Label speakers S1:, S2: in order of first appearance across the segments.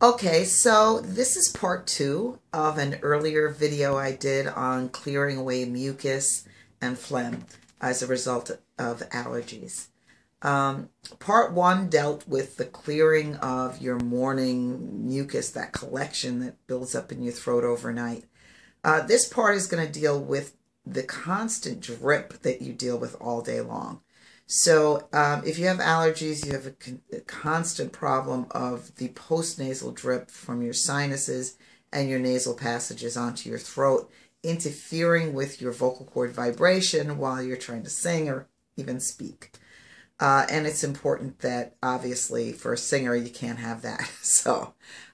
S1: Okay, so this is part 2 of an earlier video I did on clearing away mucus and phlegm as a result of allergies. Part 1 dealt with the clearing of your morning mucus, that collection that builds up in your throat overnight. This part is going to deal with the constant drip that you deal with all day long. So if you have allergies, you have a constant problem of the postnasal drip from your sinuses and your nasal passages onto your throat, interfering with your vocal cord vibration while you're trying to sing or even speak. And it's important that, obviously, for a singer, you can't have that. So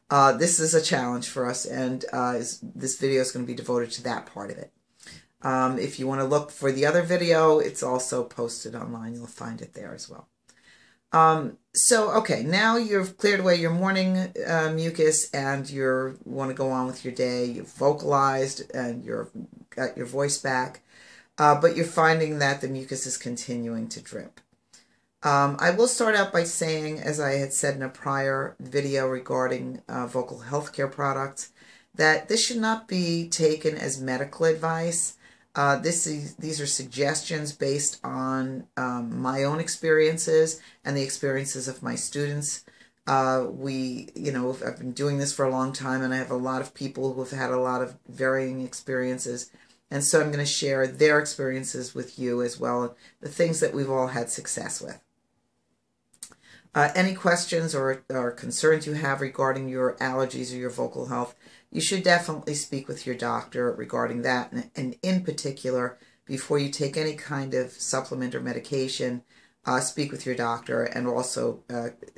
S1: this is a challenge for us, and this video is going to be devoted to that part of it. If you want to look for the other video, it's also posted online. You'll find it there as well. Okay, now you've cleared away your morning mucus and you want to go on with your day. You've vocalized and you've got your voice back, but you're finding that the mucus is continuing to drip. I will start out by saying, as I had said in a prior video regarding vocal health care products, that this should not be taken as medical advice. These are suggestions based on my own experiences and the experiences of my students. I've been doing this for a long time, and I have a lot of people who have had a lot of varying experiences. And so I'm going to share their experiences with you as well, the things that we've all had success with. Any questions or concerns you have regarding your allergies or your vocal health, you should definitely speak with your doctor regarding that. And in particular, before you take any kind of supplement or medication, speak with your doctor, and also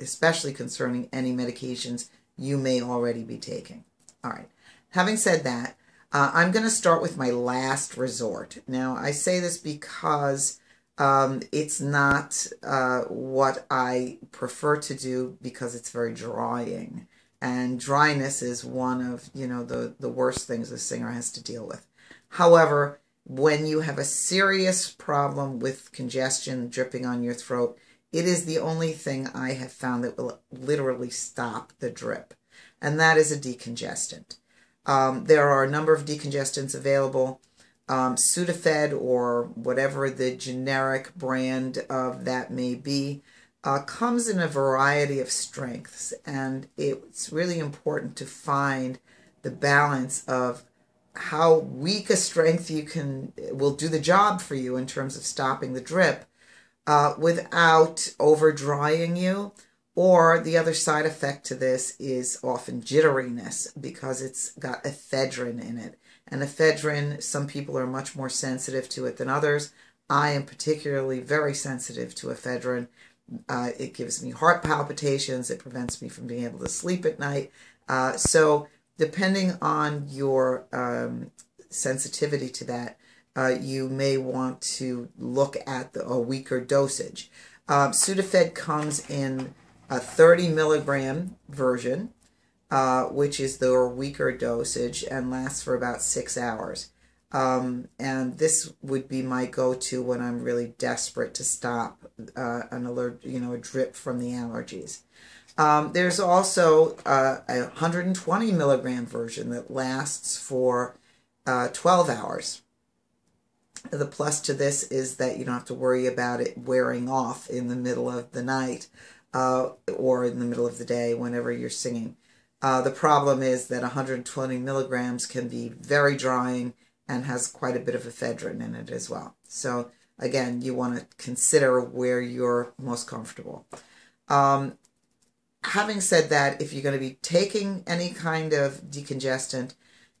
S1: especially concerning any medications you may already be taking. All right. Having said that, I'm going to start with my last resort. Now, I say this because it's not what I prefer to do, because it's very drying. And dryness is one of, the worst things a singer has to deal with. However, when you have a serious problem with congestion dripping on your throat, it is the only thing I have found that will literally stop the drip. And that is a decongestant. There are a number of decongestants available. Sudafed, or whatever the generic brand of that may be, comes in a variety of strengths, and it's really important to find the balance of how weak a strength will do the job for you in terms of stopping the drip without over drying you. Or the other side effect to this is often jitteriness, because it's got ephedrine in it. And ephedrine, some people are much more sensitive to it than others. I am particularly very sensitive to ephedrine. It gives me heart palpitations. It prevents me from being able to sleep at night. So depending on your sensitivity to that, you may want to look at a weaker dosage. Sudafed comes in a 30 milligram version, which is the weaker dosage and lasts for about 6 hours. And this would be my go-to when I'm really desperate to stop a drip from the allergies. There's also a 120 milligram version that lasts for 12 hours. The plus to this is that you don't have to worry about it wearing off in the middle of the night or in the middle of the day whenever you're singing. The problem is that 120 milligrams can be very drying and has quite a bit of ephedrine in it as well. So again, you want to consider where you're most comfortable. Having said that, if you're going to be taking any kind of decongestant,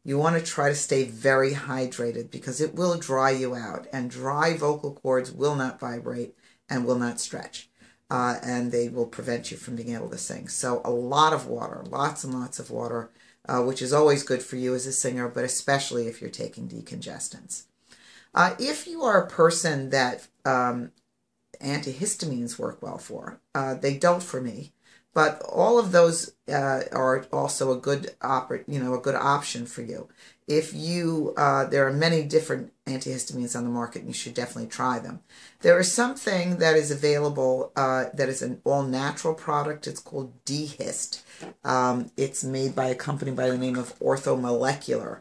S1: you want to try to stay very hydrated, because it will dry you out, and dry vocal cords will not vibrate and will not stretch. And they will prevent you from being able to sing. So a lot of water, lots and lots of water, which is always good for you as a singer, but especially if you're taking decongestants. If you are a person that antihistamines work well for, they don't for me, but all of those are also a good option for you. if you, there are many different antihistamines on the market, and you should definitely try them. There is something that is available that is an all-natural product. It's called Dehist. It's made by a company by the name of Orthomolecular.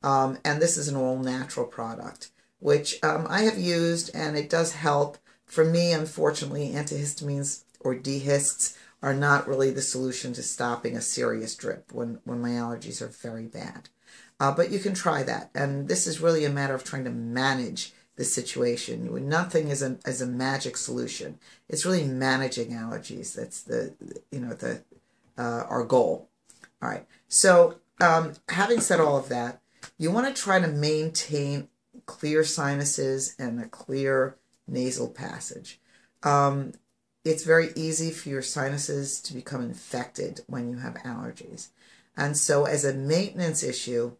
S1: And this is an all-natural product, which I have used, and it does help. For me, unfortunately, antihistamines or dehists are not really the solution to stopping a serious drip when my allergies are very bad. But you can try that, and this is really a matter of trying to manage the situation. Nothing is a magic solution. It's really managing allergies. That's our goal. All right. So having said all of that, you want to try to maintain clear sinuses and a clear nasal passage. It's very easy for your sinuses to become infected when you have allergies. And so as a maintenance issue,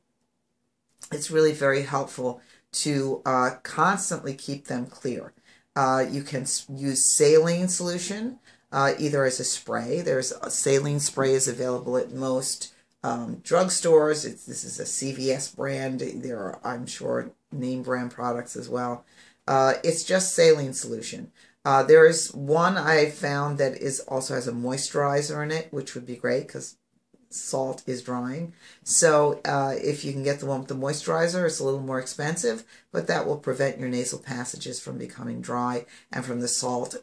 S1: it's really very helpful to constantly keep them clear. You can use saline solution, either as a spray. There's a saline spray is available at most drugstores. This is a CVS brand. There are, I'm sure, name brand products as well. It's just saline solution. There is one I found that also has a moisturizer in it, which would be great because salt is drying. So if you can get the one with the moisturizer, it's a little more expensive, but that will prevent your nasal passages from becoming dry, and from the salt,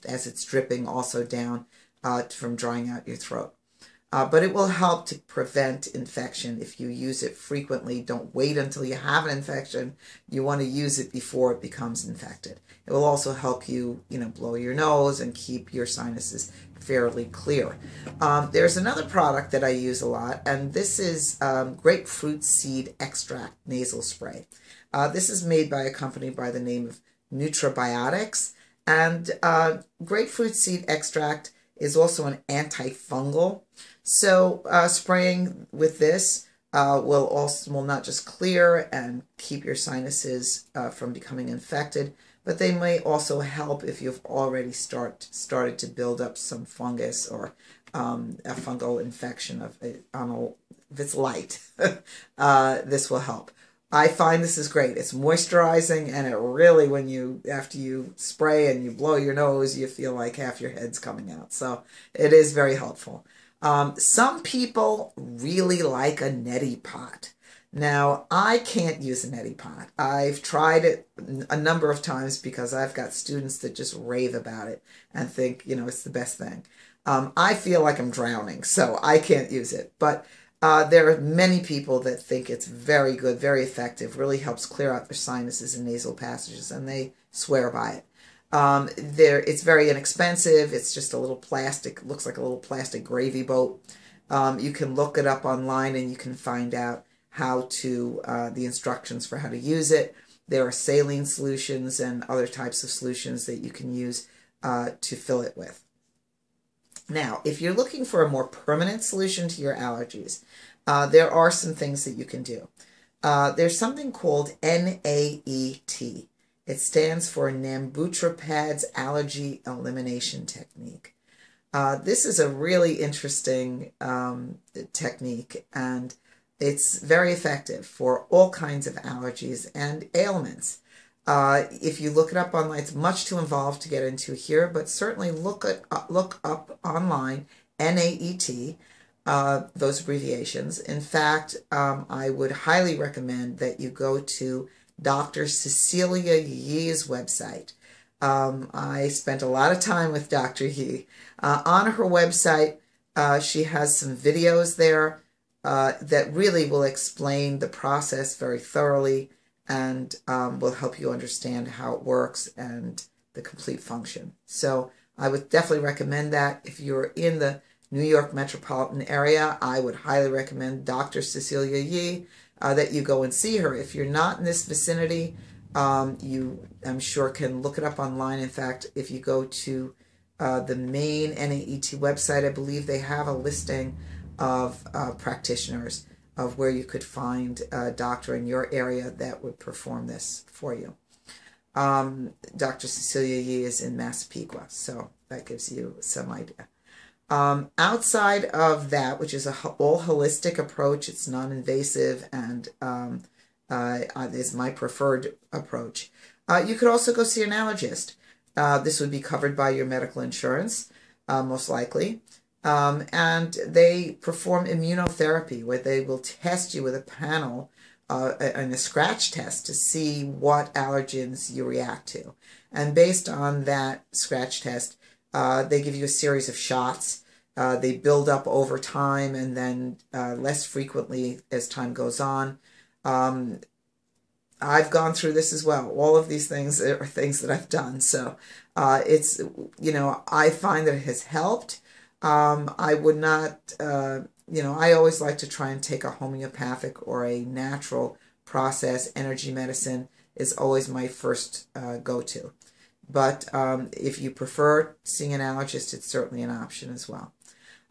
S1: as it's dripping, also down from drying out your throat. But it will help to prevent infection if you use it frequently. Don't wait until you have an infection. You want to use it before it becomes infected. It will also help you, blow your nose and keep your sinuses fairly clear. There's another product that I use a lot, and this is grapefruit seed extract nasal spray. This is made by a company by the name of Nutrabiotics, and grapefruit seed extract is also an antifungal. So spraying with this will not just clear and keep your sinuses from becoming infected, but they may also help if you've already started to build up some fungus or a fungal infection if it's light. This will help. I find this is great. It's moisturizing, and it really, after you spray and you blow your nose, you feel like half your head's coming out. So it is very helpful. Some people really like a neti pot. Now, I can't use a neti pot. I've tried it a number of times because I've got students that just rave about it and think, it's the best thing. I feel like I'm drowning, so I can't use it. But there are many people that think it's very good, very effective, really helps clear out their sinuses and nasal passages, and they swear by it. It's very inexpensive. It's just a little plastic, looks like a little plastic gravy boat. You can look it up online, and you can find out the instructions for how to use it. There are saline solutions and other types of solutions that you can use to fill it with. Now, if you're looking for a more permanent solution to your allergies, there are some things that you can do. There's something called NAET. It stands for Nambutrapad's Allergy Elimination Technique. This is a really interesting technique, and it's very effective for all kinds of allergies and ailments. If you look it up online, it's much too involved to get into here, but certainly look up online, NAET, those abbreviations. In fact, I would highly recommend that you go to Dr. Cecilia Yee's website. I spent a lot of time with Dr. Yee. On her website, she has some videos there that really will explain the process very thoroughly, and will help you understand how it works and the complete function. So I would definitely recommend that. If you're in the New York metropolitan area, I would highly recommend Dr. Cecilia Yee, that you go and see her. If you're not in this vicinity, you, I'm sure, can look it up online. In fact, if you go to the main NAET website, I believe they have a listing of practitioners of where you could find a doctor in your area that would perform this for you. Dr. Cecilia Yee is in Massapequa, so that gives you some idea. Outside of that, which is all holistic approach, it's non-invasive and is my preferred approach. You could also go see an allergist. This would be covered by your medical insurance, most likely. And they perform immunotherapy, where they will test you with a panel and a scratch test to see what allergens you react to. And based on that scratch test, they give you a series of shots. They build up over time and then less frequently as time goes on. I've gone through this as well. All of these things are things that I've done. So it's, I find that it has helped. I would not, I always like to try and take a homeopathic or a natural process. Energy medicine is always my first go-to. But if you prefer seeing an allergist, it's certainly an option as well.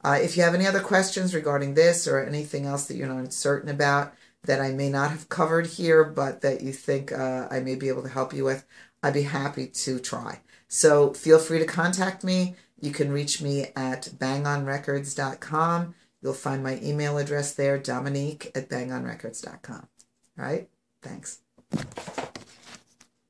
S1: If you have any other questions regarding this or anything else that you're not certain about that I may not have covered here, but that you think I may be able to help you with, I'd be happy to try. So feel free to contact me. You can reach me at bangonrecords.com. You'll find my email address there, Dominique@bangonrecords.com. All right? Thanks.